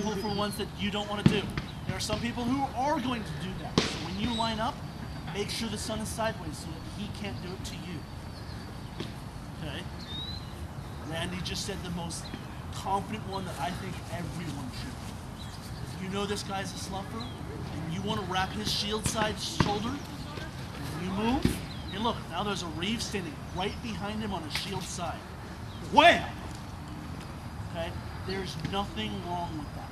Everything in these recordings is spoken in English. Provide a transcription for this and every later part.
For ones that you don't want to do. There are some people who are going to do that. So when you line up, make sure the sun is sideways so that he can't do it to you. Okay? Randy just said the most confident one that I think everyone should be. If you know this guy's a slumper and you want to wrap his shield side shoulder, and you move, and look, now there's a Reeve standing right behind him on his shield side. Wham! Okay? There's nothing wrong with that.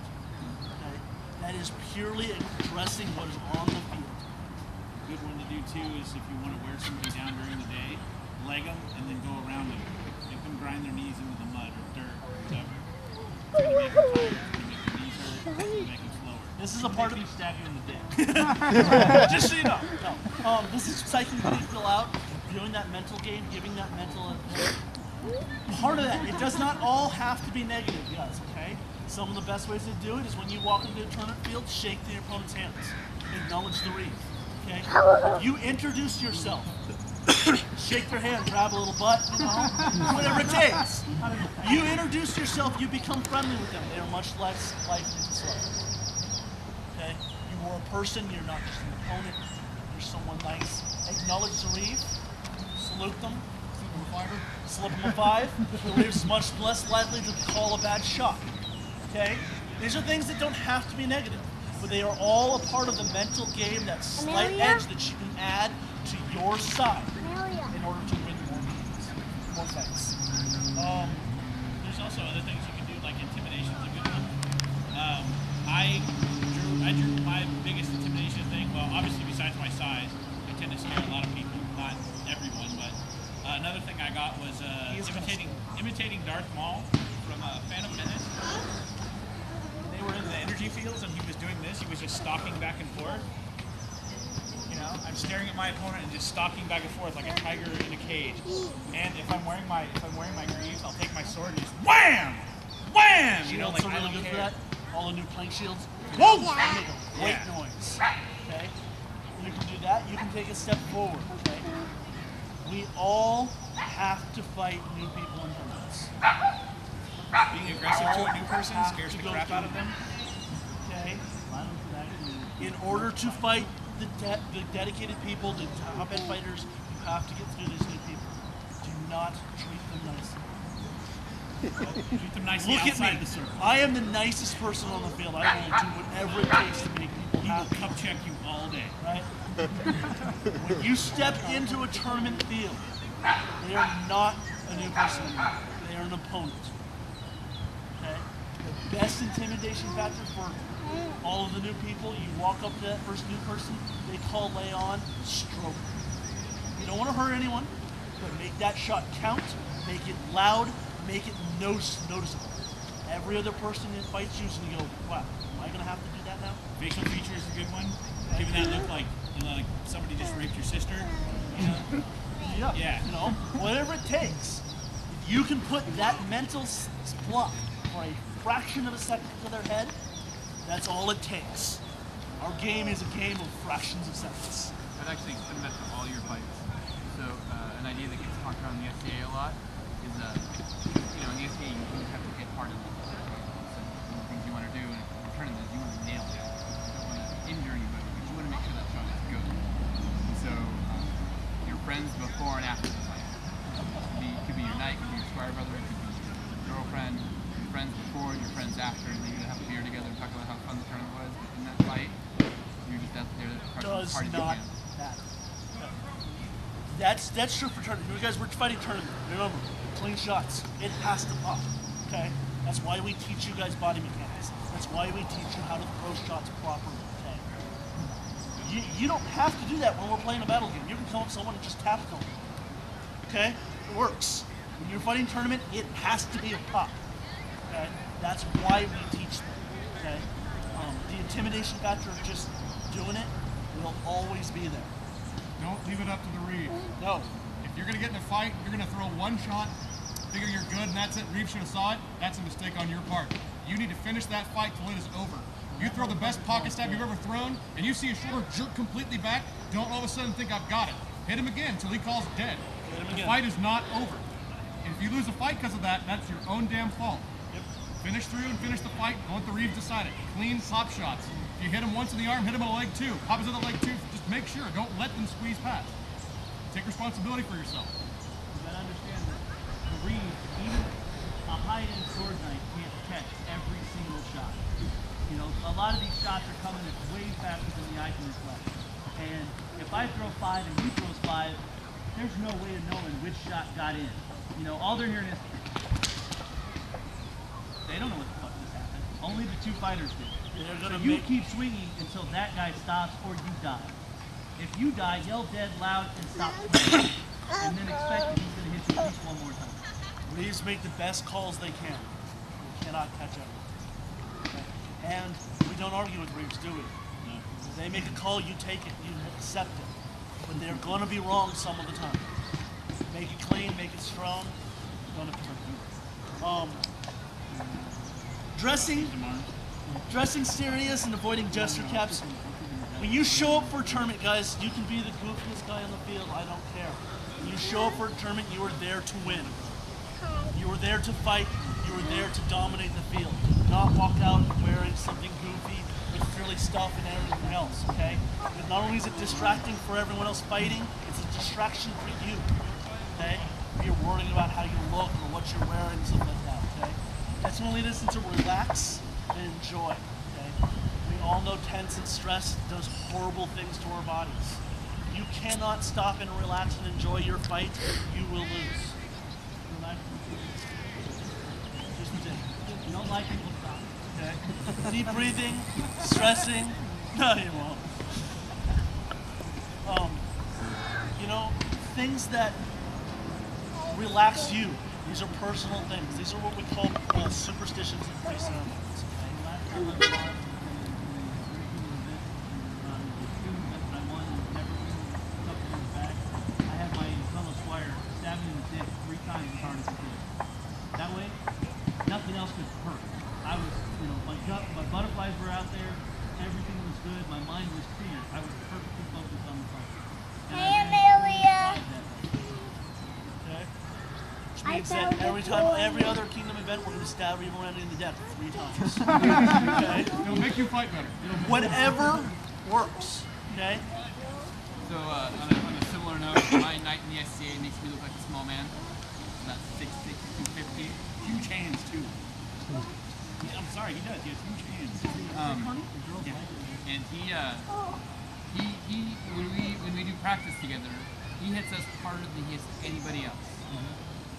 Okay? That is purely addressing what is on the field. A good one to do too is if you want to wear somebody down during the day, leg them and then go around them. Make them grind their knees into the mud or dirt or whatever. It's going to make them tired, it's going to make their knees hurt, it's going to make them slower. This is a part of me stab you in the dick. Just so you know. No. This is psyching people out, doing that mental game, giving that mental. Part of that, it does not all have to be negative, guys, okay? Some of the best ways to do it is when you walk into a tournament field, shake the opponent's hands. Acknowledge the Reeve, okay? You introduce yourself. Shake their hand, grab a little butt, you know, whatever it takes. You introduce yourself, you become friendly with them. They're much less likely to slip. Okay? You are a person, you're not just an opponent. You're someone nice. Acknowledge the Reeve. Salute them. Slip them a 5. The Reeve's much less likely to call a bad shot. Okay? These are things that don't have to be negative, but they are all a part of the mental game, that slight edge that you can add to your side in order to win more games, more fights. There's also other things you can do, like intimidation is a good one. I drew my biggest intimidation thing. Well, obviously besides my size, I tend to scare a lot of people, not everyone, but another thing I got was imitating Darth Maul from Phantom Menace. They were in the energy fields and he was doing this. He was just stalking back and forth. You know, I'm staring at my opponent and just stalking back and forth like a tiger in a cage. And if I'm wearing my greaves, I'll take my sword and just wham, wham. You know, like I don't care. For that. All the new plank shields. Whoa! Make a great noise. Okay, you can do that. You can take a step forward. Okay. We all have to fight new people in tournaments. Being aggressive to a new person scares the crap out of them. Okay. In order to fight the dedicated people, the top-end fighters, you have to get through these new people. Do not treat them nicely. Treat them nicely. Look outside at me. The circle. I am the nicest person on the field. I will do whatever it takes to make people happy. He will cup check you all day. Right? When you step into a tournament field, they are not a new person anymore. They are an opponent. Okay? The best intimidation factor for all of the new people, you walk up to that first new person, they call lay on, stroke. You don't want to hurt anyone, but make that shot count, make it loud, make it noticeable. Every other person that fights you is going to go, wow, am I going to have to do that now? Facial feature is a good one. Giving that look like, you know, like somebody just raped your sister. You know? Yeah. You know, whatever it takes. If you can put that mental block for a fraction of a second to their head, that's all it takes. Our game is a game of fractions of seconds. I'd actually extend that to all your fights. So an idea that gets talked around in the SCA a lot is, you know, in the SCA you have to get hard in the things you want to do, and in the tournament you want to nail it. You don't want to injure anybody, but you want to make sure that shot is good. And so your friends before and after the fight. It could be your knight, it could be your squire brother, it could be your girlfriend, your friends before, your friends after, and then you're going to have a beer together and talk about how fun the tournament was. But in that fight, you're just out there Does party not matter. That's true for tournament. You guys were fighting tournament. Remember, clean shots. It has to pop. Okay? That's why we teach you guys body mechanics. That's why we teach you how to throw shots properly. Okay? You don't have to do that when we're playing a battle game. You can come up to someone and just tap them. Okay? It works. When you're fighting tournament, it has to be a pop. Okay? That's why we teach them. Okay? The intimidation factor of just doing it will always be there. Don't leave it up to the Reeve. No. If you're going to get in a fight, you're going to throw one shot, figure you're good, and that's it. Reeve should have saw it. That's a mistake on your part. You need to finish that fight till it is over. You throw the best pocket stab you've ever thrown, and you see his shoulder jerk completely back, don't all of a sudden think I've got it. Hit him again until he calls it dead. The fight is not over. And if you lose a fight because of that, that's your own damn fault. Yep. Finish through and finish the fight. Don't let the Reeves decide it. Clean pop shots. If you hit him once in the arm, hit him on the leg too. Pop his other leg too. Just make sure. Don't let them squeeze past. Take responsibility for yourself. You gotta understand that the Reeves, even a high-end sword knife, can't catch every single shot. You know, a lot of these shots are coming in way faster than the eye can reflect. And if I throw 5 and he throws 5, there's no way of knowing which shot got in. You know, all they're hearing is, they don't know what the fuck just happened. Only the two fighters do. So you keep swinging until that guy stops or you die. If you die, yell dead loud and stop swinging. And then expect that he's going to hit you at least one more time. Reeves make the best calls they can. We cannot catch up. Okay? And we don't argue with Reeves, do we? No. If they make a call, you take it, you accept it. But they're going to be wrong some of the time. Make it clean, make it strong. Don't have to dressing serious and avoiding gesture caps. When you show up for a tournament, guys, you can be the goofiest guy on the field. I don't care. When you show up for a tournament, you are there to win. You are there to fight. You are there to dominate the field. Not walk out wearing something goofy with frilly stuff and everything else, okay? But not only is it distracting for everyone else fighting, it's a distraction for you, okay? If you're worrying about how you look or what you're wearing and stuff like that, okay? That's when we listen to relax and enjoy, okay? We all know tense and stress does horrible things to our bodies. If you cannot stop and relax and enjoy your fight, you will lose. You don't like people stop. Okay. Deep breathing, stressing. No, you won't. You know, things that relax you. These are personal things. These are what we call superstitions and pre-ceremonies. Okay? I had my fellow squire stab me in the dick 3 times as hard as he could. That way, nothing else could hurt. I was, you know, my butterflies were out there, everything was good, my mind was clear. I was perfectly focused on the fight. Hey, Amelia. Okay? Which means that every other Kingdom event, we're going to stab Reeve in the deck 3 times. Okay? It'll make you fight better. Whatever works. Okay? So on a similar note, my knight in the SCA makes me look like a small man. About 6'6", 250. Huge hands too. I'm sorry, he does. He has huge hands. Yeah. And he when we do practice together, he hits us harder than he hits anybody else.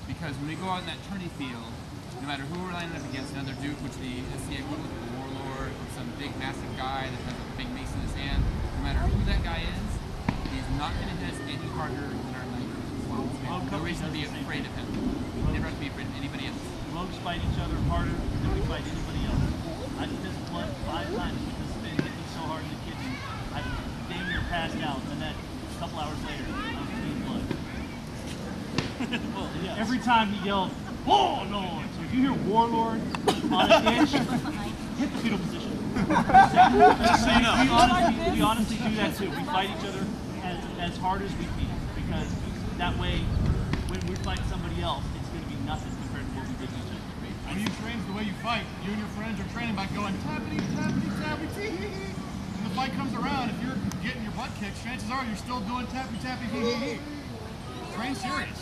Because when we go out in that tourney field, no matter who we're lining up against, another Duke, which the SCA equivalent of a warlord, or some big massive guy that has a big mace in his hand, no matter who that guy is, he's not going to hit us any harder than our knight. No reason to be afraid of him. Never have to be afraid of anybody else. Rogues fight each other harder than we fight anybody else. I did this blood 5 times because Finn hit me so hard in the kidney. I damn near passed out, and then a couple hours later, I was clean blood. Well, yes. Every time he yelled, "Warlord!" So if you hear "Warlord" on a ditch, hit the fetal position. Just so you know. We honestly do that too. We fight each other as hard as we can, because that way, when we fight somebody else, it's going to be nothing compared to what we did each other. When you train the way you fight, you and your friends are training by going tappity, tappity, tappity, hee hee. When the fight comes around, if you're getting your butt kicked, chances are you're still doing tappy, tappy, hee hee hee. Train serious.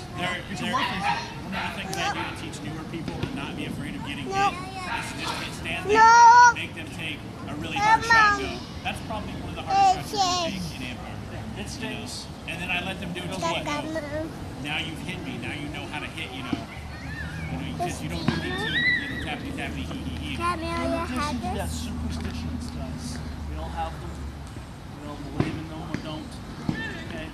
It's a work thing. One of the things I do to teach newer people to not be afraid of getting hit is to just stand there and make them take a really hard shot. Go. That's probably one of the hardest shots you can take in Amtgard. It stings. And then I let them do it just what? Now you've hit me. Now you know how to hit. You don't do the tappy tappy hee hee hee. Yeah, superstitions, guys. We all have them. We all believe in them or don't. Okay?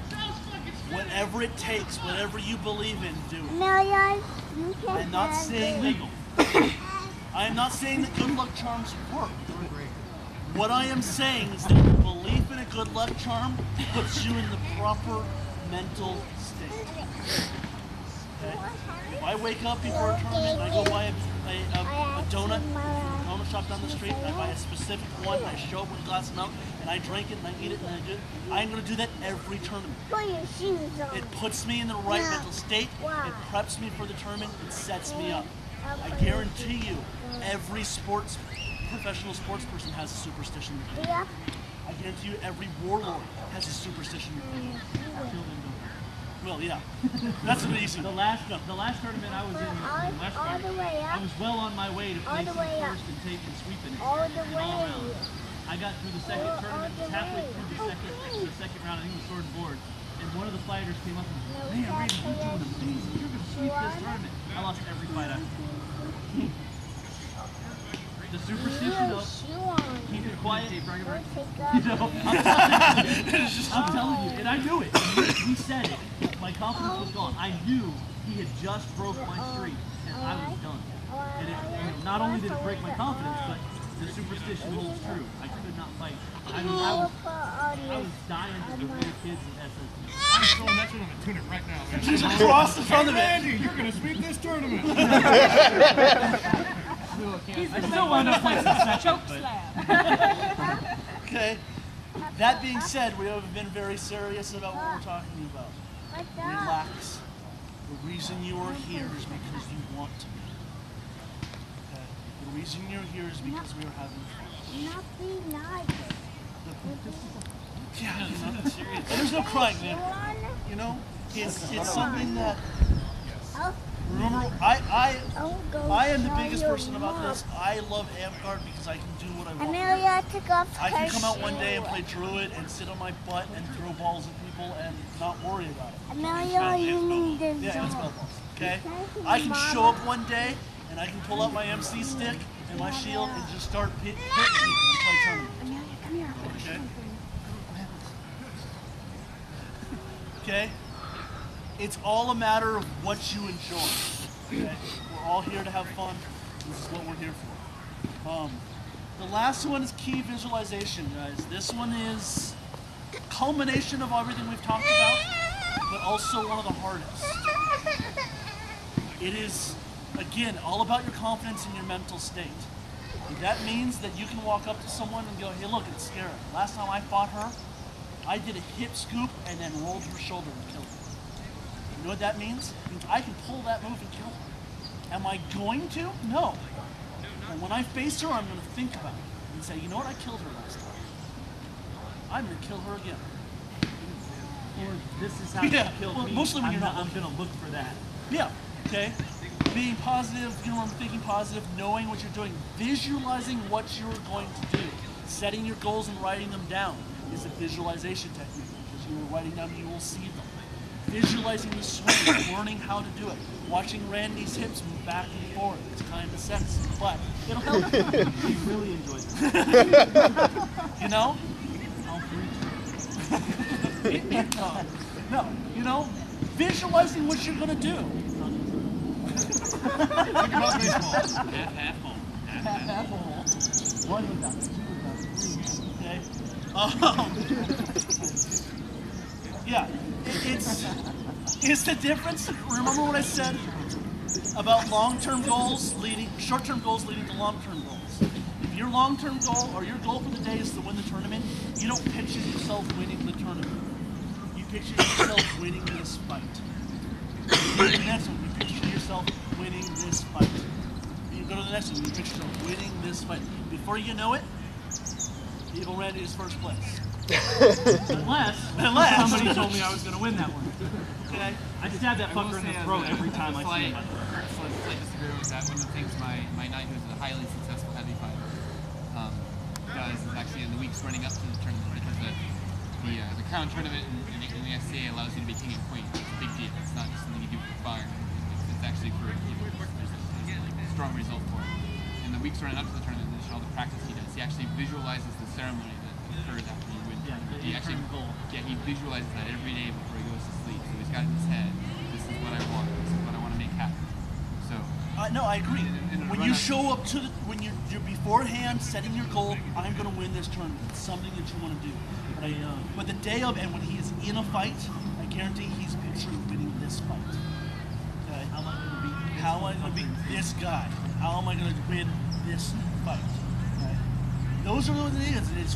Whatever it takes, whatever you believe in, do it. I'm not saying legal. I am not saying that good luck charms work. What I am saying is that your belief in a good luck charm puts you in the proper mental state. Okay? If I wake up before a tournament and I go buy a donut from the donut shop down the street, and I buy a specific one, and I show up with a glass of milk, and I drink it, and I eat it, and I do it, I'm going to do that every tournament. Put your shoes on. It puts me in the right mental state, it preps me for the tournament, it sets me up. I guarantee you, every professional sports person has a superstition. Yeah. I guarantee you, every warlord has a superstition. Well, yeah, that's an easy. The last tournament I was in Westmarch, all the way I up. was well on my way to All the placing way up. first and taking sweeping it. All the way. around. I got through the second tournament, the halfway way. through the second round, I think it was sword and board, and one of the fighters came up and No, said, "Man, Randy, you're doing that's amazing. You're going to sweep this tournament." I lost every fight after. The superstition of keep it quiet. You know, I'm telling you, and I knew it. He said it. My confidence was gone. I knew he had just broke my streak, and I was done. And not only did it break my confidence, but the superstition holds true. I could not fight. I mean, I was dying to the little kids in SSD. I'm throwing that tournament tournament right now, man. Just across the front of it. Randy, you're going to sweep this tournament. I still wound up playing choke slam. Okay. That being said, we have been very serious about what we're talking about. Relax. The reason you are here is because you want to be. Okay. The reason you're here is because we are having fun. Not be nice. Yeah, you know, serious. There's no crying, man. You know, it's something that. Remember, I am the biggest person about this. I love Amtgard because I can do what I want. Amelia took off I can her come out one day and shoe. play Druid and sit on my butt and throw balls at people and not worry about it. Amelia, you need this Yeah, it's dog. balls. Okay? I can show up one day and I can pull out my MC stick and my shield and just start hitting people and play tournaments. Amelia, come here. Okay? Okay? It's all a matter of what you enjoy. Okay? We're all here to have fun. This is what we're here for. The last one is key visualization, guys. This one is culmination of everything we've talked about, but also one of the hardest. It is, again, all about your confidence and your mental state. And that means that you can walk up to someone and go, "Hey, look, it's scary. Last time I fought her, I did a hip scoop and then rolled her shoulder and killed her." You know what that means? It means I can pull that move and kill her. Am I going to? No. And when I face her, I'm going to think about it and say, you know what? I killed her last time. I'm going to kill her again. Or this is how Yeah, you killed well, me. mostly when I'm you're not I'm going to look for that. Yeah, okay. Being positive, you know, thinking positive, knowing what you're doing, visualizing what you're going to do, setting your goals and writing them down is a visualization technique because you're writing down, you will see them. Visualizing the swing, learning how to do it, watching Randy's hips move back and forth. It's kind of sexy, but it'll help you. He really enjoyed it. You know? I'll preach. No, you know, visualizing what you're gonna do. Think about baseball. Half home. Half a hole. One was out. Two was out. Three. Okay. Yeah, it's the difference. Remember what I said about long-term goals short-term goals leading to long-term goals. If your long-term goal or your goal for the day is to win the tournament, you don't picture yourself winning the tournament. You picture yourself winning this fight. You go to the next one, you picture yourself winning this fight. You go to the next one, you picture yourself winning this fight. Before you know it, Evil Randy is first place. Unless somebody told me I was going to win that one. Okay? I stab that fucker in the throat every time I see him. Slight disagreement with that. One of the things my knight, who's a highly successful heavy fighter, does is actually in the weeks running up to the tournament, because the crown tournament in the SCA allows you to be king and queen. It's a big deal. It's not just something you do for fire. It's actually for, you know, there's a strong result for it. In the weeks running up to the tournament, there's all the practice he does. He actually visualizes the ceremony that occurs after you win. Yeah, the He actually, internal goal. yeah, he visualizes that every day before he goes to sleep. So he's got it in his head. This is what I want. This is what I want to make happen. So. No, I agree. In a When you run-up- show up to when you're beforehand setting your goal, I'm going to win this tournament. It's something that you want to do. But the day of, and when he is in a fight, I guarantee he's picturing winning this fight. Okay? How am I going to beat How am I going to beat this guy? How am I going to win this fight? Okay? Those are the things. It's